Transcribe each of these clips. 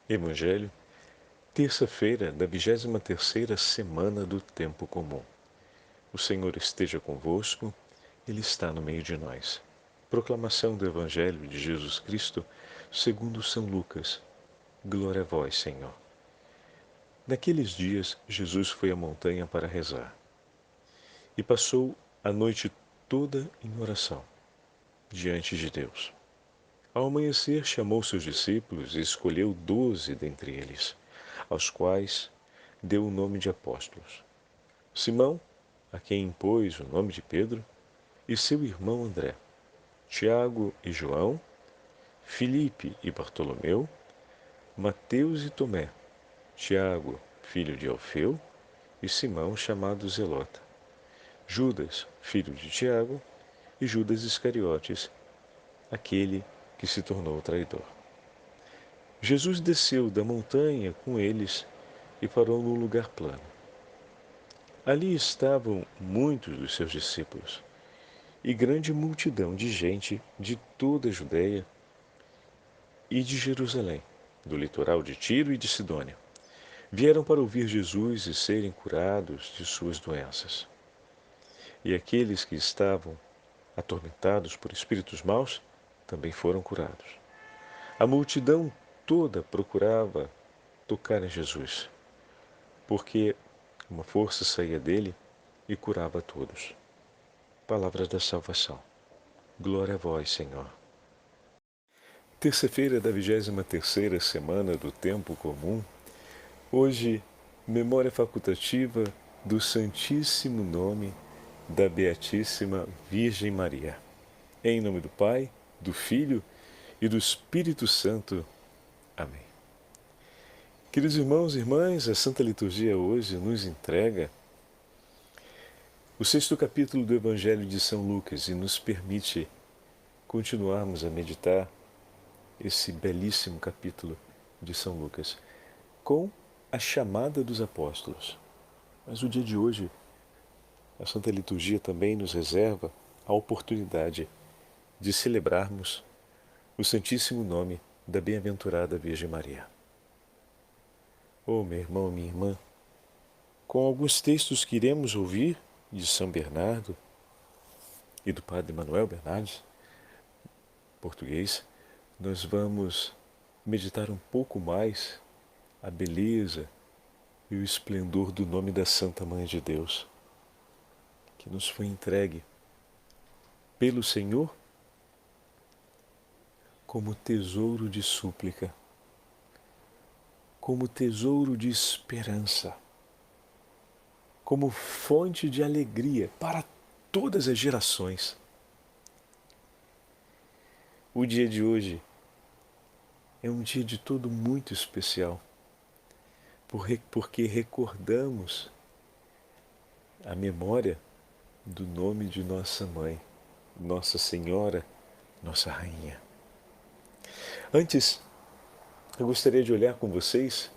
Evangelho, terça-feira da 23ª semana do Tempo Comum. O Senhor esteja convosco, Ele está no meio de nós. Proclamação do Evangelho de Jesus Cristo, segundo São Lucas. Glória a vós, Senhor. Naqueles dias, Jesus foi à montanha para rezar. E passou a noite toda em oração, diante de Deus. Ao amanhecer, chamou seus discípulos e escolheu 12 dentre eles, aos quais deu o nome de apóstolos. Simão, a quem impôs o nome de Pedro, e seu irmão André, Tiago e João, Filipe e Bartolomeu, Mateus e Tomé, Tiago, filho de Alfeu, e Simão, chamado Zelota, Judas, filho de Tiago, e Judas Iscariotes, aquele que se tornou traidor. Jesus desceu da montanha com eles e parou num lugar plano. Ali estavam muitos dos seus discípulos e grande multidão de gente de toda a Judéia e de Jerusalém, do litoral de Tiro e de Sidônia. Vieram para ouvir Jesus e serem curados de suas doenças. E aqueles que estavam atormentados por espíritos maus também foram curados. A multidão toda procurava tocar em Jesus, porque uma força saía dele e curava a todos. Palavras da salvação. Glória a vós, Senhor. Terça-feira da 23ª semana do Tempo Comum. Hoje, memória facultativa do Santíssimo Nome da Beatíssima Virgem Maria. Em nome do Pai, do Filho e do Espírito Santo. Amém. Queridos irmãos e irmãs, a Santa Liturgia hoje nos entrega o 6º capítulo do Evangelho de São Lucas e nos permite continuarmos a meditar esse belíssimo capítulo de São Lucas com a chamada dos apóstolos. Mas o dia de hoje, a Santa Liturgia também nos reserva a oportunidade de celebrarmos o Santíssimo Nome da Bem-aventurada Virgem Maria. Oh, meu irmão, minha irmã, com alguns textos que iremos ouvir de São Bernardo e do Padre Manuel Bernardes, português, nós vamos meditar um pouco mais a beleza e o esplendor do nome da Santa Mãe de Deus, que nos foi entregue pelo Senhor como tesouro de súplica, como tesouro de esperança, como fonte de alegria para todas as gerações. O dia de hoje é um dia de todo muito especial, porque recordamos a memória do nome de nossa Mãe, Nossa Senhora, Nossa Rainha. Antes, eu gostaria de olhar com vocês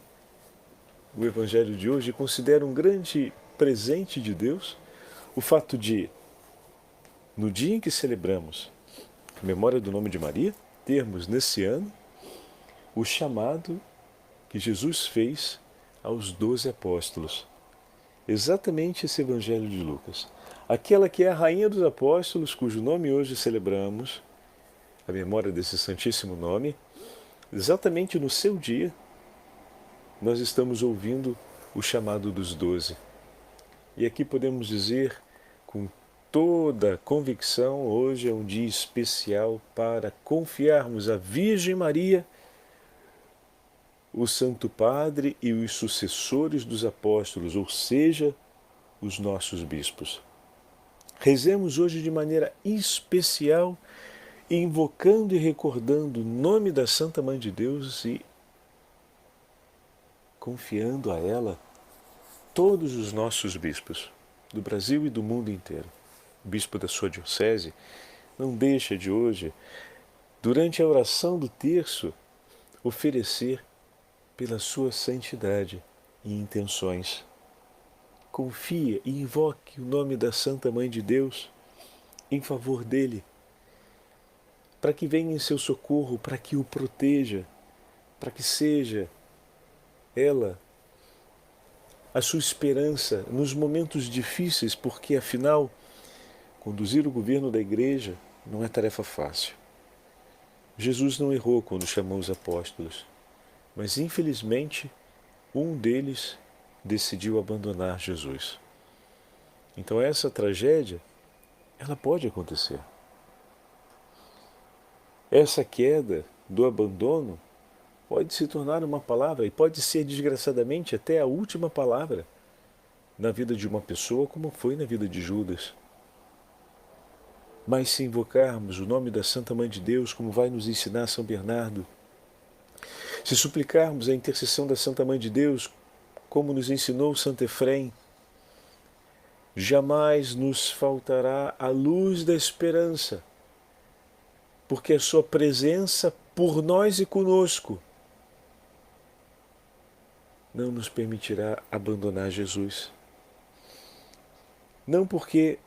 o Evangelho de hoje e considero um grande presente de Deus o fato de, no dia em que celebramos a memória do nome de Maria, termos nesse ano o chamado que Jesus fez aos 12 apóstolos. Exatamente esse Evangelho de Lucas. Aquela que é a Rainha dos Apóstolos, cujo nome hoje celebramos, a memória desse Santíssimo Nome, exatamente no seu dia, nós estamos ouvindo o chamado dos 12. E aqui podemos dizer com toda a convicção, hoje é um dia especial para confiarmos à Virgem Maria, o Santo Padre e os sucessores dos apóstolos, ou seja, os nossos bispos. Rezemos hoje de maneira especial, invocando e recordando o nome da Santa Mãe de Deus e confiando a ela todos os nossos bispos, do Brasil e do mundo inteiro. O bispo da sua diocese não deixa de hoje, durante a oração do terço, oferecer pela sua santidade e intenções. Confia e invoque o nome da Santa Mãe de Deus em favor dele, para que venha em seu socorro, para que o proteja, para que seja ela, a sua esperança nos momentos difíceis, porque afinal, conduzir o governo da igreja não é tarefa fácil. Jesus não errou quando chamou os apóstolos, mas infelizmente um deles decidiu abandonar Jesus. Então essa tragédia, ela pode acontecer. Essa queda do abandono pode se tornar uma palavra e pode ser desgraçadamente até a última palavra na vida de uma pessoa, como foi na vida de Judas. Mas se invocarmos o nome da Santa Mãe de Deus, como vai nos ensinar São Bernardo, se suplicarmos a intercessão da Santa Mãe de Deus, como nos ensinou Santo Efrem, jamais nos faltará a luz da esperança, porque a sua presença por nós e conosco não nos permitirá abandonar Jesus. Não porque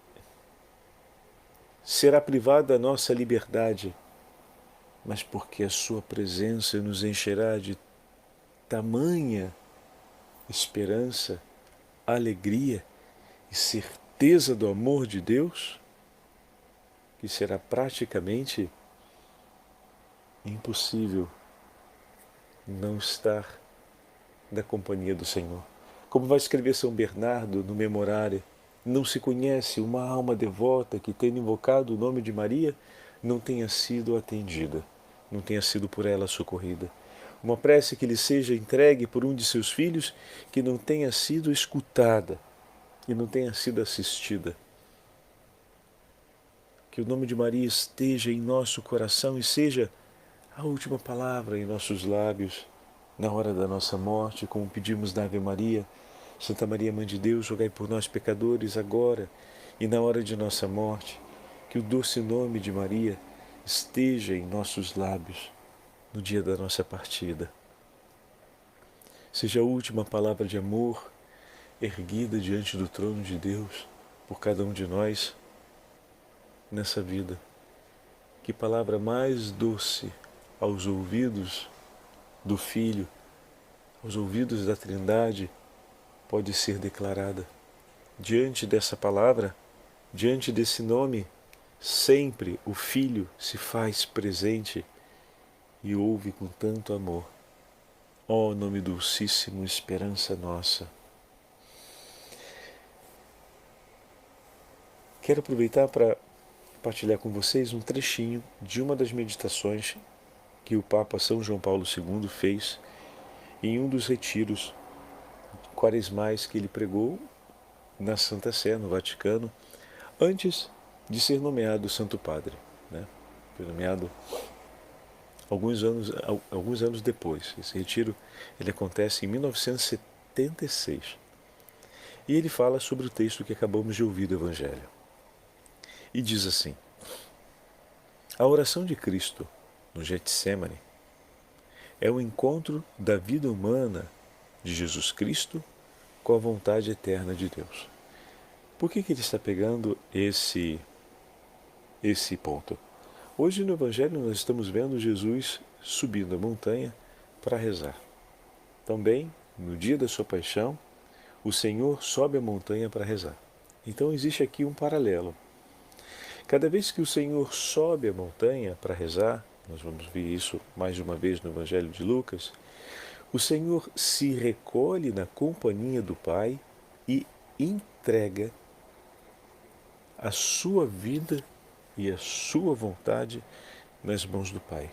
será privada a nossa liberdade, mas porque a sua presença nos encherá de tamanha esperança, alegria e certeza do amor de Deus, que será praticamente impossível não estar na companhia do Senhor. Como vai escrever São Bernardo no Memorário, não se conhece uma alma devota que, tendo invocado o nome de Maria, não tenha sido atendida, não tenha sido por ela socorrida. Uma prece que lhe seja entregue por um de seus filhos que não tenha sido escutada e não tenha sido assistida. Que o nome de Maria esteja em nosso coração e seja a última palavra em nossos lábios, na hora da nossa morte, como pedimos na Ave Maria. Santa Maria, Mãe de Deus, rogai por nós, pecadores, agora e na hora de nossa morte. Que o doce nome de Maria esteja em nossos lábios no dia da nossa partida. Seja a última palavra de amor erguida diante do trono de Deus por cada um de nós nessa vida. Que palavra mais doce aos ouvidos do Filho, aos ouvidos da Trindade, pode ser declarada. Diante dessa palavra, diante desse nome, sempre o Filho se faz presente e ouve com tanto amor. Ó nome dulcíssimo, esperança nossa. Quero aproveitar para partilhar com vocês um trechinho de uma das meditações que o Papa São João Paulo II fez em um dos retiros quaresmais que ele pregou na Santa Sé, no Vaticano, antes de ser nomeado Santo Padre. Foi nomeado alguns anos depois. Esse retiro ele acontece em 1976. E ele fala sobre o texto que acabamos de ouvir do Evangelho. E diz assim: a oração de Cristo no Getsêmani é o encontro da vida humana de Jesus Cristo com a vontade eterna de Deus. Por que ele está pegando esse ponto? Hoje no Evangelho nós estamos vendo Jesus subindo a montanha para rezar. Também, no dia da sua paixão, o Senhor sobe a montanha para rezar. Então existe aqui um paralelo. Cada vez que o Senhor sobe a montanha para rezar, nós vamos ver isso mais de uma vez no Evangelho de Lucas, o Senhor se recolhe na companhia do Pai e entrega a sua vida e a sua vontade nas mãos do Pai.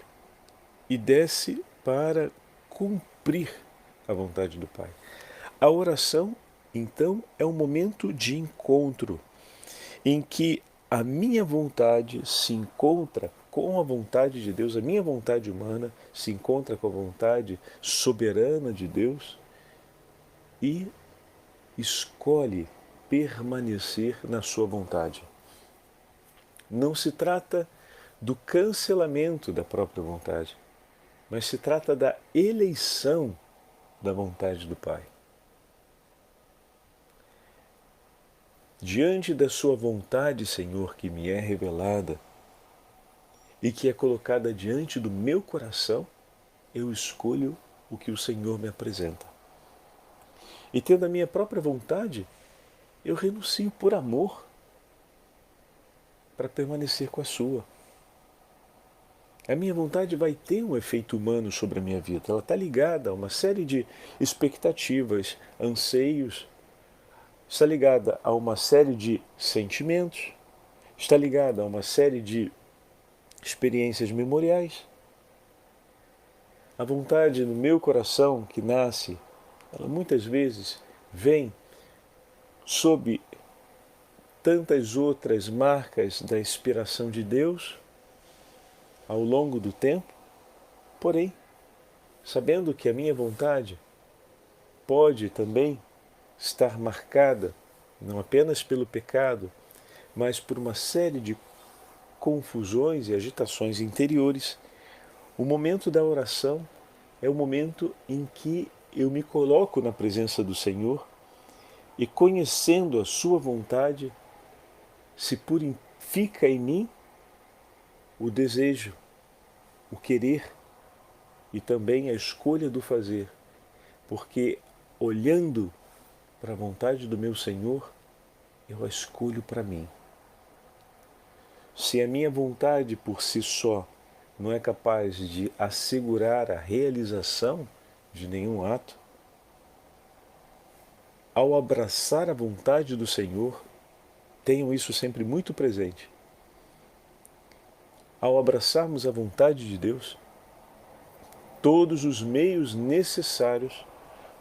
E desce para cumprir a vontade do Pai. A oração, então, é um momento de encontro em que a minha vontade se encontra com a vontade de Deus, a minha vontade humana se encontra com a vontade soberana de Deus e escolhe permanecer na sua vontade. Não se trata do cancelamento da própria vontade, mas se trata da eleição da vontade do Pai. Diante da sua vontade, Senhor, que me é revelada e que é colocada diante do meu coração, eu escolho o que o Senhor me apresenta. E tendo a minha própria vontade, eu renuncio por amor para permanecer com a sua. A minha vontade vai ter um efeito humano sobre a minha vida. Ela está ligada a uma série de expectativas, anseios, está ligada a uma série de sentimentos, está ligada a uma série de experiências memoriais. A vontade no meu coração que nasce, ela muitas vezes vem sob tantas outras marcas da inspiração de Deus ao longo do tempo, porém, sabendo que a minha vontade pode também estar marcada não apenas pelo pecado, mas por uma série de confusões e agitações interiores, o momento da oração é o momento em que eu me coloco na presença do Senhor e, conhecendo a sua vontade, se purifica em mim o desejo, o querer e também a escolha do fazer, porque olhando para a vontade do meu Senhor, eu a escolho para mim. Se a minha vontade por si só não é capaz de assegurar a realização de nenhum ato, ao abraçar a vontade do Senhor, tenham isso sempre muito presente. Ao abraçarmos a vontade de Deus, todos os meios necessários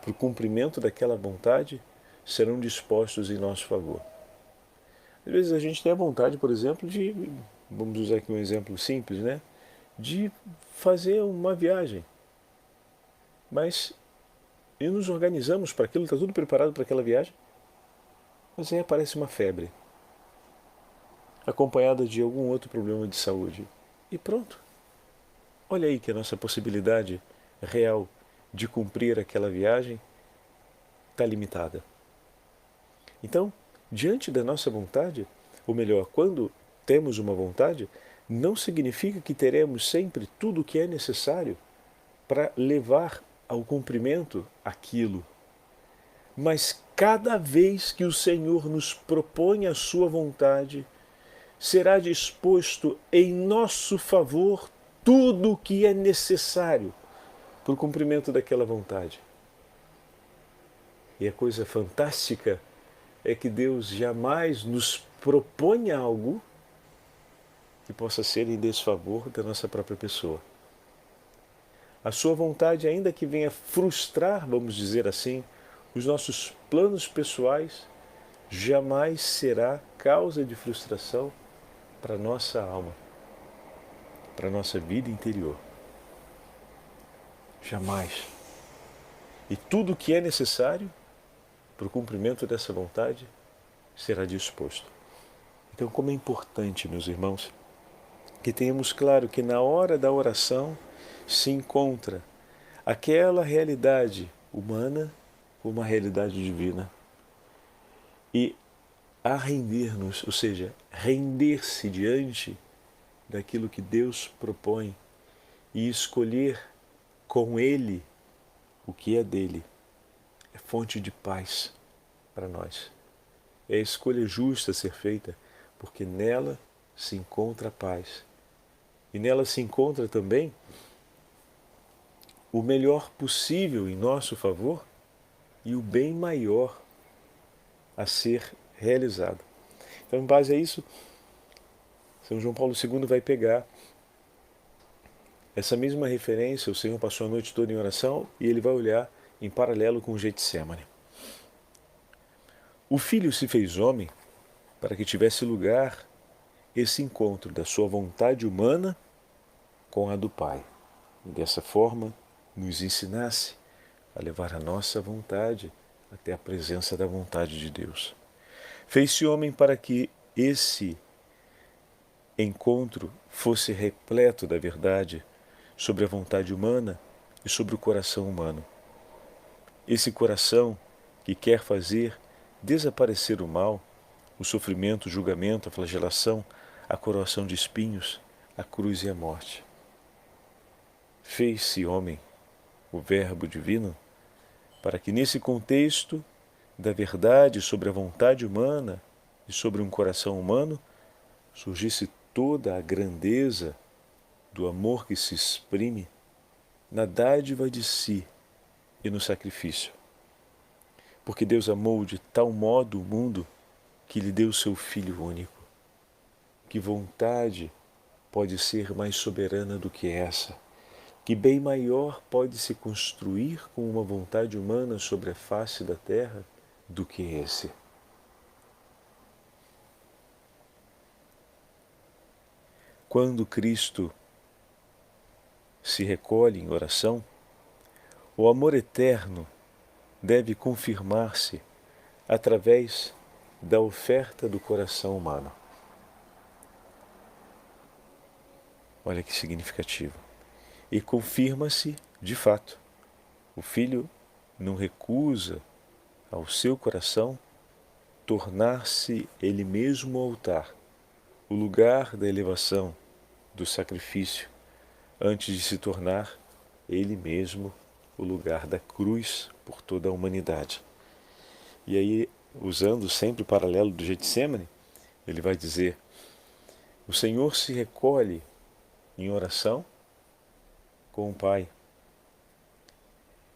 para o cumprimento daquela vontade serão dispostos em nosso favor. Às vezes a gente tem a vontade, por exemplo, vamos usar aqui um exemplo simples, né? De fazer uma viagem. Mas e nos organizamos para aquilo, está tudo preparado para aquela viagem, mas aí aparece uma febre, acompanhada de algum outro problema de saúde. E pronto. Olha aí que a nossa possibilidade real de cumprir aquela viagem está limitada. Então, diante da nossa vontade, ou melhor, quando temos uma vontade, não significa que teremos sempre tudo o que é necessário para levar ao cumprimento aquilo. Mas cada vez que o Senhor nos propõe a sua vontade, será disposto em nosso favor tudo o que é necessário para o cumprimento daquela vontade. E a coisa fantástica é que Deus jamais nos propõe algo que possa ser em desfavor da nossa própria pessoa. A sua vontade, ainda que venha frustrar, vamos dizer assim, os nossos planos pessoais, jamais será causa de frustração para a nossa alma, para a nossa vida interior. Jamais. E tudo o que é necessário para o cumprimento dessa vontade será disposto. Então, como é importante, meus irmãos, que tenhamos claro que na hora da oração se encontra aquela realidade humana com uma realidade divina. E a render-nos, ou seja, render-se diante daquilo que Deus propõe e escolher com Ele o que é dele, é fonte de paz para nós. É a escolha justa a ser feita, porque nela se encontra a paz. E nela se encontra também o melhor possível em nosso favor e o bem maior a ser realizado. Então, em base a isso, São João Paulo II vai pegar essa mesma referência, o Senhor passou a noite toda em oração, e ele vai olhar em paralelo com o Getsemane. O Filho se fez homem para que tivesse lugar esse encontro da sua vontade humana com a do Pai. E dessa forma, nos ensinasse a levar a nossa vontade até a presença da vontade de Deus. Fez-se homem para que esse encontro fosse repleto da verdade sobre a vontade humana e sobre o coração humano. Esse coração que quer fazer desaparecer o mal, o sofrimento, o julgamento, a flagelação, a coroação de espinhos, a cruz e a morte. Fez-se homem, o Verbo divino, para que nesse contexto da verdade sobre a vontade humana e sobre um coração humano surgisse toda a grandeza do amor que se exprime na dádiva de si e no sacrifício. Porque Deus amou de tal modo o mundo que lhe deu seu Filho único. Que vontade pode ser mais soberana do que essa? Que bem maior pode se construir com uma vontade humana sobre a face da terra do que esse? Quando Cristo se recolhe em oração, o amor eterno deve confirmar-se através da oferta do coração humano. Olha que significativo. E confirma-se de fato. O Filho não recusa ao seu coração tornar-se ele mesmo o altar, o lugar da elevação, do sacrifício, antes de se tornar ele mesmo o lugar da cruz por toda a humanidade. E aí, usando sempre o paralelo do Getsemane, ele vai dizer: o Senhor se recolhe em oração com o Pai.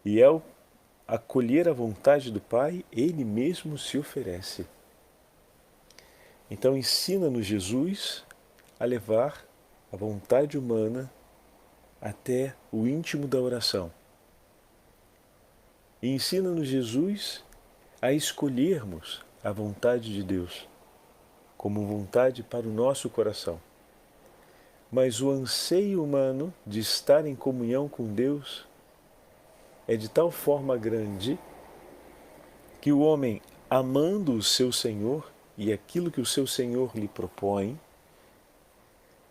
E ao acolher a vontade do Pai, ele mesmo se oferece. Então ensina-nos Jesus a levar a vontade humana até o íntimo da oração. E ensina-nos Jesus a escolhermos a vontade de Deus como vontade para o nosso coração. Mas o anseio humano de estar em comunhão com Deus é de tal forma grande que o homem, amando o seu Senhor e aquilo que o seu Senhor lhe propõe,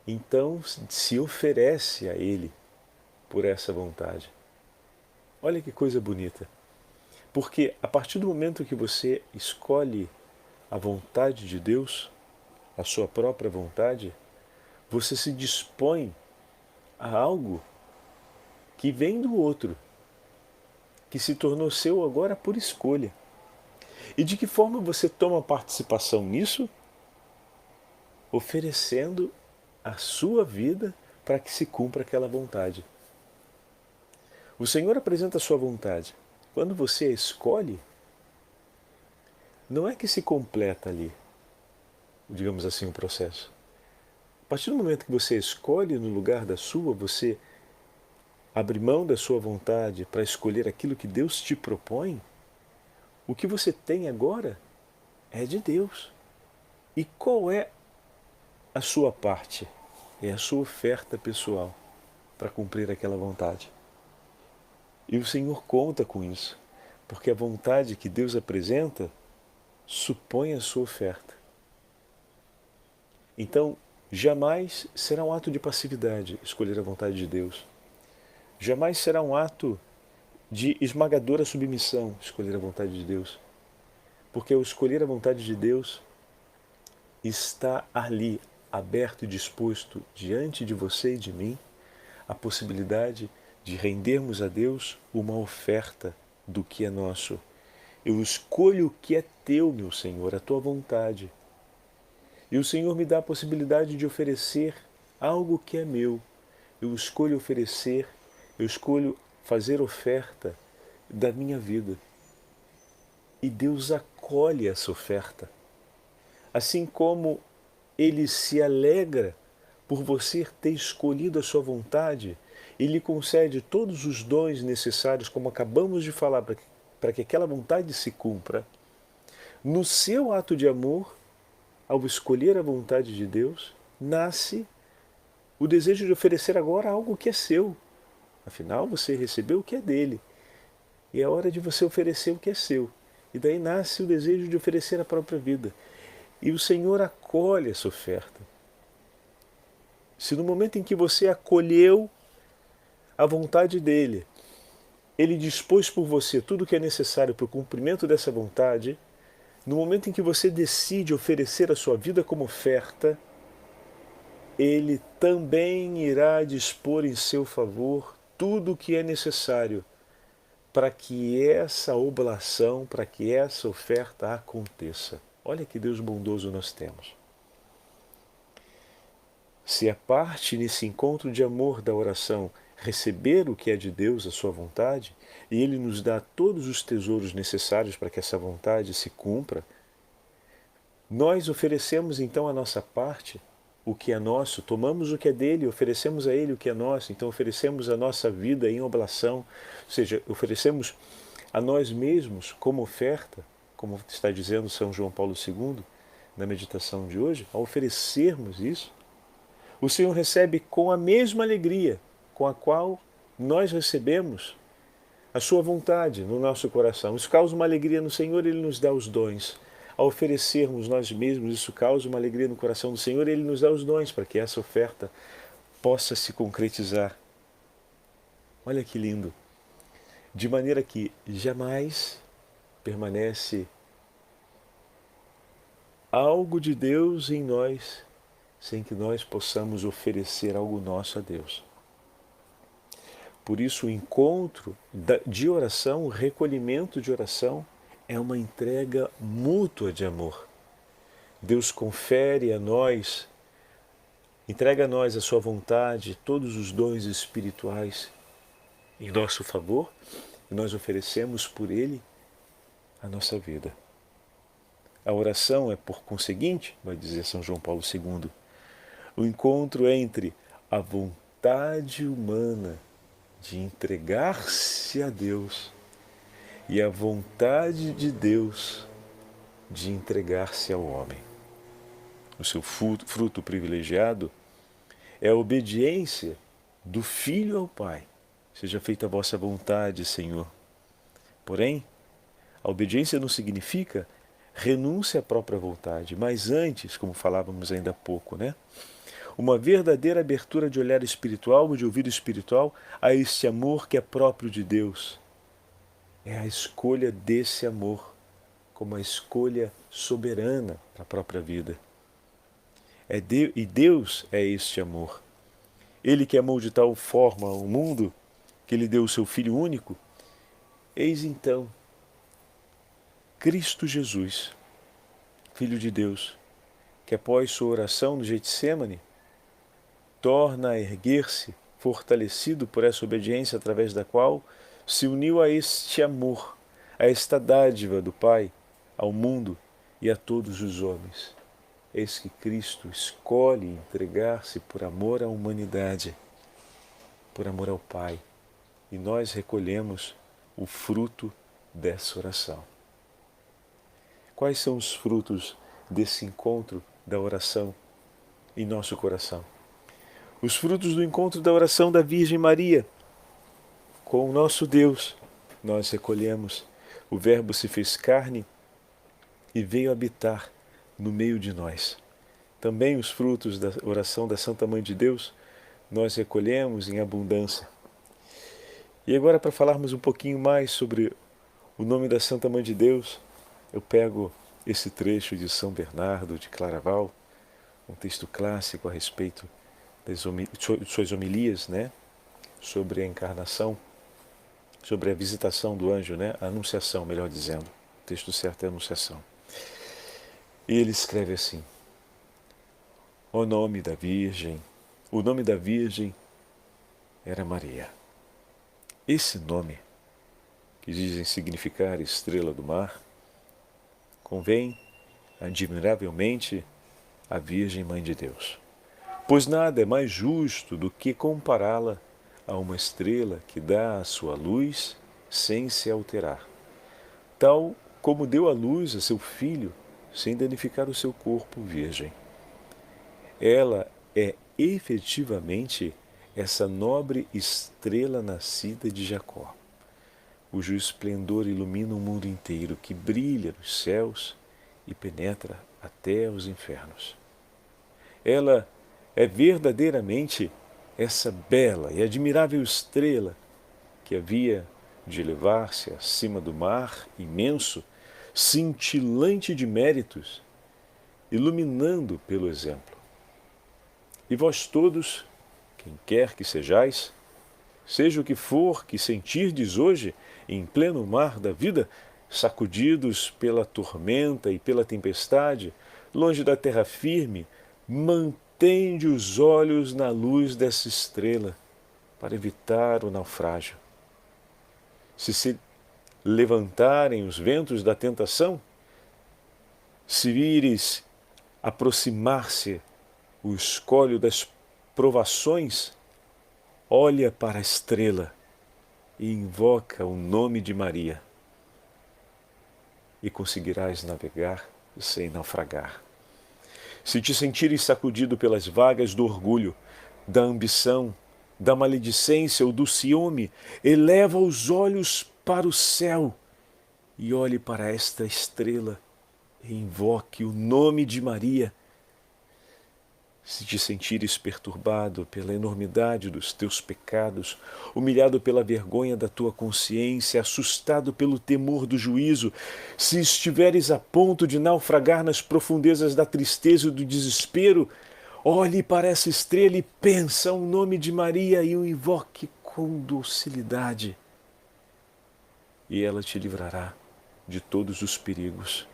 então se oferece a Ele por essa vontade. Olha que coisa bonita. Porque a partir do momento que você escolhe a vontade de Deus, a sua própria vontade, você se dispõe a algo que vem do outro, que se tornou seu agora por escolha. E de que forma você toma participação nisso? Oferecendo a sua vida para que se cumpra aquela vontade. O Senhor apresenta a sua vontade. Quando você a escolhe, não é que se completa ali, digamos assim, o processo. A partir do momento que você escolhe no lugar da sua, você abre mão da sua vontade para escolher aquilo que Deus te propõe, o que você tem agora é de Deus. E qual é a sua parte? É a sua oferta pessoal para cumprir aquela vontade. E o Senhor conta com isso, porque a vontade que Deus apresenta supõe a sua oferta. Então, jamais será um ato de passividade escolher a vontade de Deus. Jamais será um ato de esmagadora submissão escolher a vontade de Deus. Porque ao escolher a vontade de Deus, está ali, aberto e disposto diante de você e de mim, a possibilidade de rendermos a Deus uma oferta do que é nosso. Eu escolho o que é teu, meu Senhor, a tua vontade. E o Senhor me dá a possibilidade de oferecer algo que é meu. Eu escolho oferecer, eu escolho fazer oferta da minha vida. E Deus acolhe essa oferta. Assim como Ele se alegra por você ter escolhido a sua vontade, Ele concede todos os dons necessários, como acabamos de falar, para que aquela vontade se cumpra. No seu ato de amor, ao escolher a vontade de Deus, nasce o desejo de oferecer agora algo que é seu. Afinal, você recebeu o que é dele. E é hora de você oferecer o que é seu. E daí nasce o desejo de oferecer a própria vida. E o Senhor acolhe essa oferta. Se no momento em que você acolheu a vontade dele, ele dispôs por você tudo o que é necessário para o cumprimento dessa vontade, no momento em que você decide oferecer a sua vida como oferta, ele também irá dispor em seu favor tudo o que é necessário para que essa oblação, para que essa oferta aconteça. Olha que Deus bondoso nós temos. Se a parte nesse encontro de amor da oração receber o que é de Deus, a sua vontade, e Ele nos dá todos os tesouros necessários para que essa vontade se cumpra, nós oferecemos então a nossa parte, o que é nosso, tomamos o que é dele, oferecemos a ele o que é nosso, então oferecemos a nossa vida em oblação, ou seja, oferecemos a nós mesmos como oferta, como está dizendo São João Paulo II na meditação de hoje, ao oferecermos isso, o Senhor recebe com a mesma alegria com a qual nós recebemos a sua vontade no nosso coração. Isso causa uma alegria no Senhor, Ele nos dá os dons. Ao oferecermos nós mesmos, isso causa uma alegria no coração do Senhor, Ele nos dá os dons para que essa oferta possa se concretizar. Olha que lindo! De maneira que jamais permanece algo de Deus em nós sem que nós possamos oferecer algo nosso a Deus. Por isso, o encontro de oração, o recolhimento de oração, é uma entrega mútua de amor. Deus confere a nós, entrega a nós a sua vontade, todos os dons espirituais em nosso favor, e nós oferecemos por Ele a nossa vida. A oração é, por conseguinte, vai dizer São João Paulo II, o encontro entre a vontade humana de entregar-se a Deus e a vontade de Deus de entregar-se ao homem. O seu fruto privilegiado é a obediência do Filho ao Pai. Seja feita a vossa vontade, Senhor. Porém, a obediência não significa renúncia à própria vontade, mas antes, como falávamos ainda há pouco, uma verdadeira abertura de olhar espiritual, de ouvido espiritual, a este amor que é próprio de Deus. É a escolha desse amor como a escolha soberana para a própria vida. E Deus é este amor. Ele que amou de tal forma o mundo, que Ele deu o seu Filho único, eis então Cristo Jesus, Filho de Deus, que após sua oração no Getsêmani, torna a erguer-se, fortalecido por essa obediência através da qual se uniu a este amor, a esta dádiva do Pai, ao mundo e a todos os homens. Eis que Cristo escolhe entregar-se por amor à humanidade, por amor ao Pai, e nós recolhemos o fruto dessa oração. Quais são os frutos desse encontro da oração em nosso coração? Os frutos do encontro da oração da Virgem Maria com o nosso Deus. Nós recolhemos. O Verbo se fez carne e veio habitar no meio de nós. Também os frutos da oração da Santa Mãe de Deus nós recolhemos em abundância. E agora, para falarmos um pouquinho mais sobre o nome da Santa Mãe de Deus, eu pego esse trecho de São Bernardo de Claraval, um texto clássico a respeito de suas homilias, sobre a encarnação, sobre a visitação do anjo, a anunciação, melhor dizendo. O texto certo é a anunciação. E ele escreve assim: o nome da Virgem era Maria. Esse nome, que dizem significar estrela do mar, convém admiravelmente à Virgem Mãe de Deus. Pois nada é mais justo do que compará-la a uma estrela que dá a sua luz sem se alterar, tal como deu a luz a seu filho sem danificar o seu corpo virgem. Ela é efetivamente essa nobre estrela nascida de Jacó, cujo esplendor ilumina o mundo inteiro, que brilha nos céus e penetra até os infernos. Ela é verdadeiramente essa bela e admirável estrela que havia de elevar-se acima do mar imenso, cintilante de méritos, iluminando pelo exemplo. E vós todos, quem quer que sejais, seja o que for que sentirdes hoje, em pleno mar da vida, sacudidos pela tormenta e pela tempestade, longe da terra firme, mantende os olhos na luz dessa estrela, para evitar o naufrágio. Se levantarem os ventos da tentação, se vires aproximar-se o escolho das provações, olha para a estrela e invoca o nome de Maria, e conseguirás navegar sem naufragar. Se te sentires sacudido pelas vagas do orgulho, da ambição, da maledicência ou do ciúme, eleva os olhos para o céu e olhe para esta estrela e invoque o nome de Maria. Se te sentires perturbado pela enormidade dos teus pecados, humilhado pela vergonha da tua consciência, assustado pelo temor do juízo, se estiveres a ponto de naufragar nas profundezas da tristeza e do desespero, olhe para essa estrela e pensa o nome de Maria e o invoque com docilidade. E ela te livrará de todos os perigos.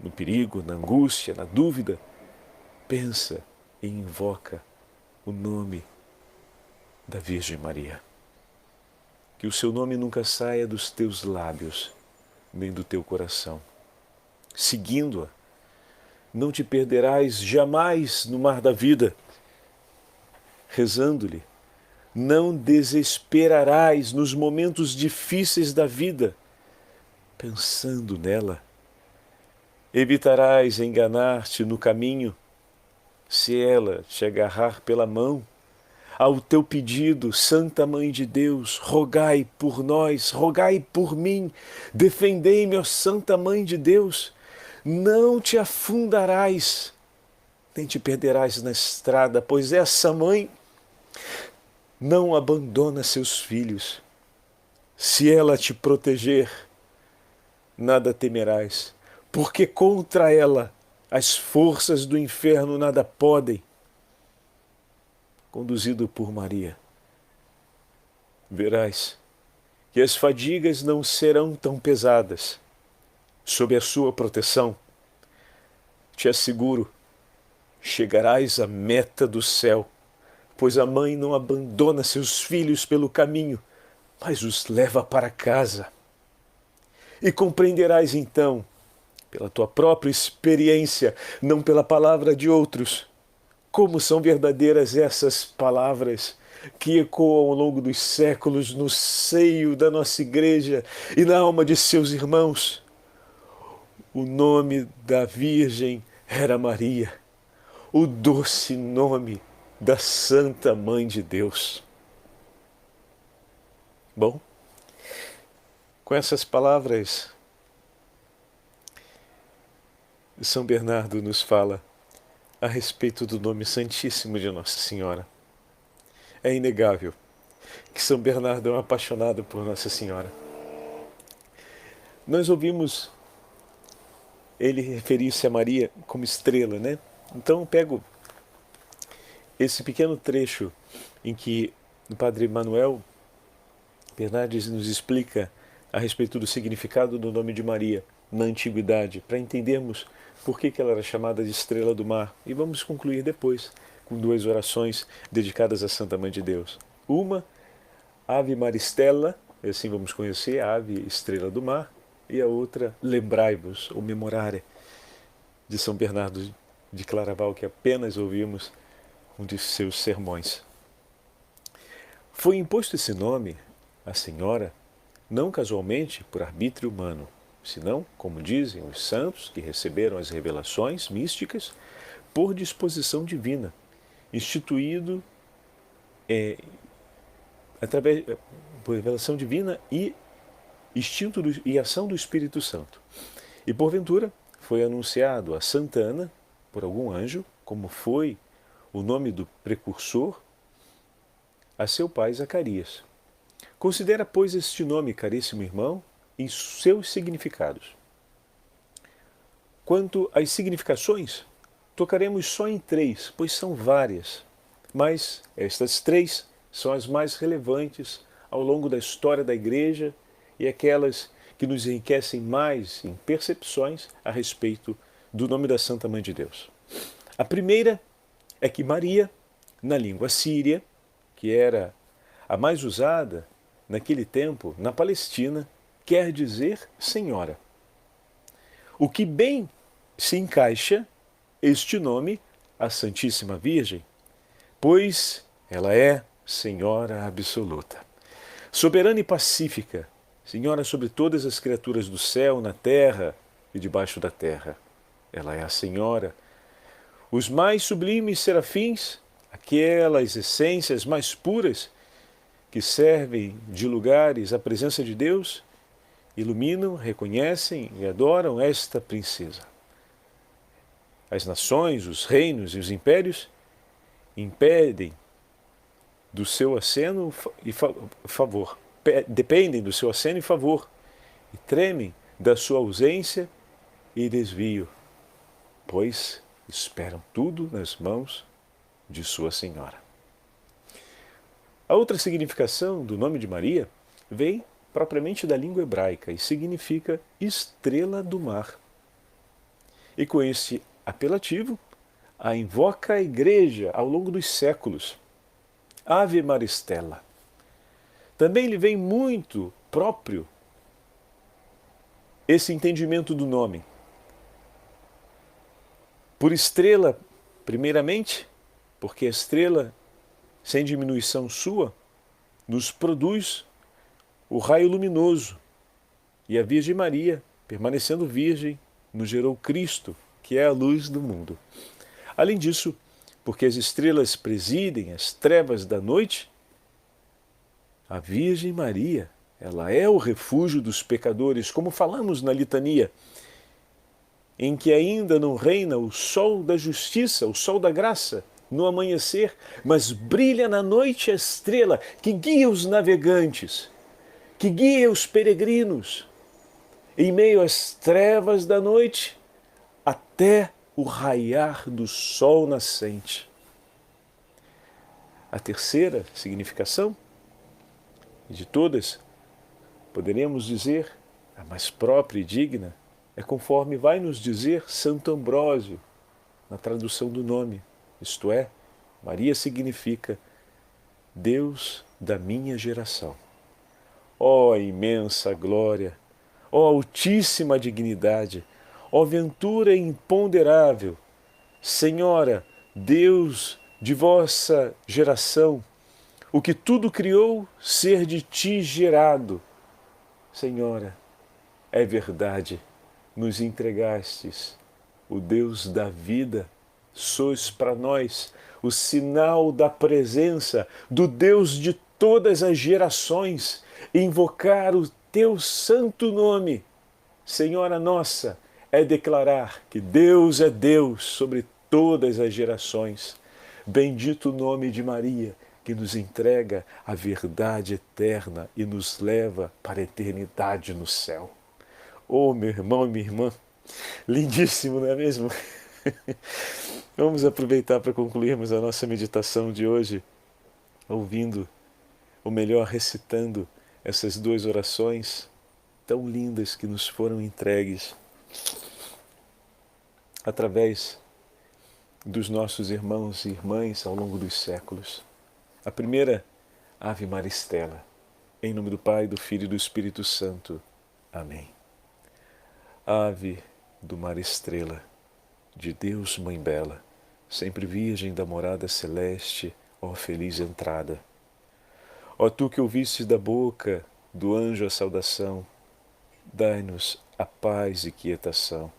No perigo, na angústia, na dúvida, pensa e invoca o nome da Virgem Maria. Que o seu nome nunca saia dos teus lábios, nem do teu coração. Seguindo-a, não te perderás jamais no mar da vida. Rezando-lhe, não desesperarás nos momentos difíceis da vida. Pensando nela, evitarás enganar-te no caminho. Se ela te agarrar pela mão, ao teu pedido, Santa Mãe de Deus, rogai por nós, rogai por mim, defendei-me, ó Santa Mãe de Deus, não te afundarás, nem te perderás na estrada, pois essa mãe não abandona seus filhos. Se ela te proteger, nada temerás, porque contra ela as forças do inferno nada podem. Conduzido por Maria, verás que as fadigas não serão tão pesadas. Sob a sua proteção, te asseguro, chegarás à meta do céu, pois a mãe não abandona seus filhos pelo caminho, mas os leva para casa. E compreenderás então, pela tua própria experiência, não pela palavra de outros, como são verdadeiras essas palavras que ecoam ao longo dos séculos no seio da nossa igreja e na alma de seus irmãos. O nome da Virgem era Maria, o doce nome da Santa Mãe de Deus. Bom, com essas palavras, São Bernardo nos fala a respeito do nome santíssimo de Nossa Senhora. É inegável que São Bernardo é um apaixonado por Nossa Senhora. Nós ouvimos ele referir-se a Maria como estrela, né? Então eu pego esse pequeno trecho em que o Padre Manuel Bernardes nos explica a respeito do significado do nome de Maria na antiguidade, para entendermos por que ela era chamada de estrela do mar. E vamos concluir depois com duas orações dedicadas à Santa Mãe de Deus. Uma, Ave Maristella, assim vamos conhecer, a ave estrela do mar, e a outra, Lembrai-vos, ou Memorare, de São Bernardo de Claraval, que apenas ouvimos um de seus sermões. Foi imposto esse nome à Senhora, não casualmente por arbítrio humano, senão, como dizem os santos que receberam as revelações místicas, por disposição divina, instituído através por revelação divina e instinto e ação do Espírito Santo. E porventura foi anunciado a Santa Ana por algum anjo, como foi o nome do precursor, a seu pai Zacarias. Considera, pois, este nome, caríssimo irmão, em seus significados. Quanto às significações, tocaremos só em três, pois são várias, mas estas três são as mais relevantes ao longo da história da Igreja e aquelas que nos enriquecem mais em percepções a respeito do nome da Santa Mãe de Deus. A primeira é que Maria, na língua síria, que era a mais usada naquele tempo na Palestina, quer dizer Senhora. O que bem se encaixa este nome à Santíssima Virgem, pois ela é Senhora absoluta. Soberana e pacífica, Senhora sobre todas as criaturas do céu, na terra e debaixo da terra. Ela é a Senhora. Os mais sublimes serafins, aquelas essências mais puras que servem de lugares à presença de Deus, iluminam, reconhecem e adoram esta princesa. As nações, os reinos e os impérios impedem do seu aceno e favor, dependem do seu aceno e favor, e tremem da sua ausência e desvio, pois esperam tudo nas mãos de sua Senhora. A outra significação do nome de Maria vem propriamente da língua hebraica e significa estrela do mar. E com esse apelativo, a invoca a Igreja ao longo dos séculos. Ave Maristela. Também lhe vem muito próprio esse entendimento do nome. Por estrela, primeiramente, porque a estrela, sem diminuição sua, nos produz o raio luminoso. E a Virgem Maria, permanecendo virgem, nos gerou Cristo, que é a luz do mundo. Além disso, porque as estrelas presidem as trevas da noite, a Virgem Maria, ela é o refúgio dos pecadores, como falamos na litania, em que ainda não reina o sol da justiça, o sol da graça, no amanhecer, mas brilha na noite a estrela que guia os navegantes, que guia os peregrinos, em meio às trevas da noite, até o raiar do sol nascente. A terceira significação, de todas, poderemos dizer, a mais própria e digna, é conforme vai nos dizer Santo Ambrósio, na tradução do nome, isto é, Maria significa Deus da minha geração. Ó imensa glória, ó altíssima dignidade, ó ventura imponderável, Senhora, Deus de vossa geração, o que tudo criou, ser de ti gerado. Senhora, é verdade, nos entregastes o Deus da vida, sois para nós o sinal da presença do Deus de todas as gerações. Invocar o teu santo nome, Senhora nossa, é declarar que Deus é Deus sobre todas as gerações. Bendito o nome de Maria, que nos entrega a verdade eterna e nos leva para a eternidade no céu. Oh, meu irmão e minha irmã, lindíssimo, não é mesmo? Vamos aproveitar para concluirmos a nossa meditação de hoje, ouvindo, ou melhor, recitando essas duas orações tão lindas que nos foram entregues através dos nossos irmãos e irmãs ao longo dos séculos. A primeira, Ave Maristela, em nome do Pai, do Filho e do Espírito Santo. Amém. Ave do Mar Estrela, de Deus Mãe Bela, sempre virgem da morada celeste, ó feliz entrada. Ó tu que ouviste da boca do anjo a saudação, dai-nos a paz e quietação.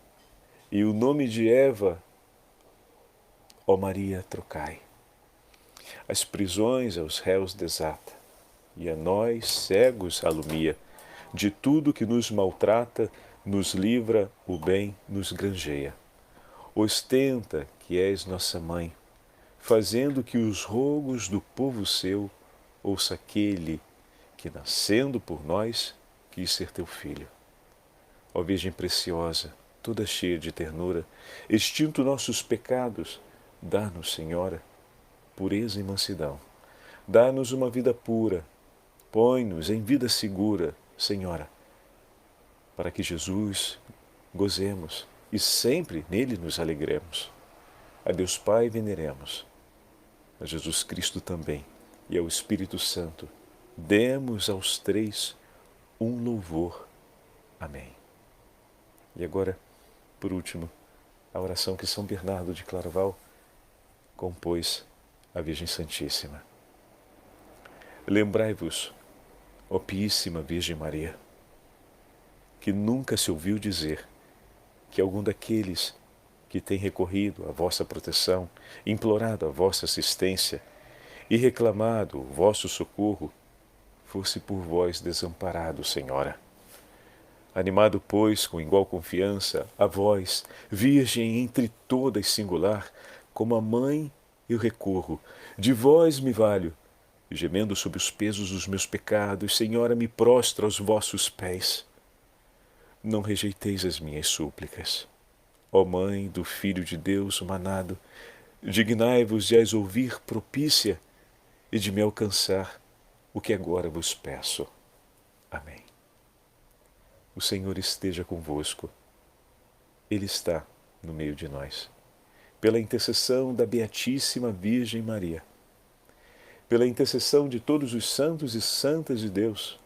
E o nome de Eva, ó Maria, trocai. As prisões aos réus desata, e a nós, cegos, alumia. De tudo que nos maltrata, nos livra, o bem nos granjeia. Ostenta que és nossa mãe, fazendo que os rogos do povo seu ouça aquele que, nascendo por nós, quis ser teu filho. Ó Virgem preciosa, toda cheia de ternura, extinto nossos pecados, dá-nos, Senhora, pureza e mansidão. Dá-nos uma vida pura, põe-nos em vida segura, Senhora, para que Jesus gozemos e sempre nele nos alegremos. A Deus Pai veneremos, a Jesus Cristo também e ao Espírito Santo demos aos três um louvor. Amém. E agora, por último, a oração que São Bernardo de Claraval compôs à Virgem Santíssima. Lembrai-vos, ó Piíssima Virgem Maria, que nunca se ouviu dizer que algum daqueles que tem recorrido à vossa proteção, implorado a vossa assistência e reclamado o vosso socorro, fosse por vós desamparado, Senhora. Animado, pois, com igual confiança, a vós, Virgem entre todas singular, como a mãe eu recorro, de vós me valho, gemendo sob os pesos dos meus pecados, Senhora, me prostro aos vossos pés. Não rejeiteis as minhas súplicas. Ó Mãe do Filho de Deus manado, dignai-vos de as ouvir propícia e de me alcançar o que agora vos peço. Amém. O Senhor esteja convosco. Ele está no meio de nós. Pela intercessão da Beatíssima Virgem Maria, pela intercessão de todos os santos e santas de Deus,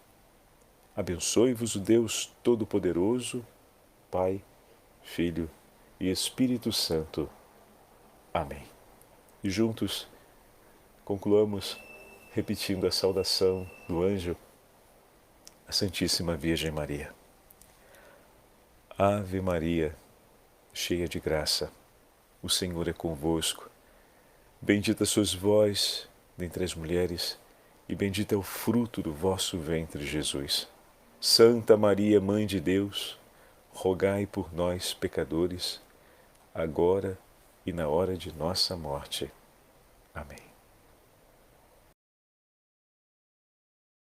abençoe-vos o Deus Todo-Poderoso, Pai, Filho e Espírito Santo. Amém. E juntos concluamos repetindo a saudação do anjo à Santíssima Virgem Maria. Ave Maria, cheia de graça, o Senhor é convosco. Bendita sois vós dentre as mulheres, e bendito é o fruto do vosso ventre, Jesus. Santa Maria, Mãe de Deus, rogai por nós, pecadores, agora e na hora de nossa morte. Amém.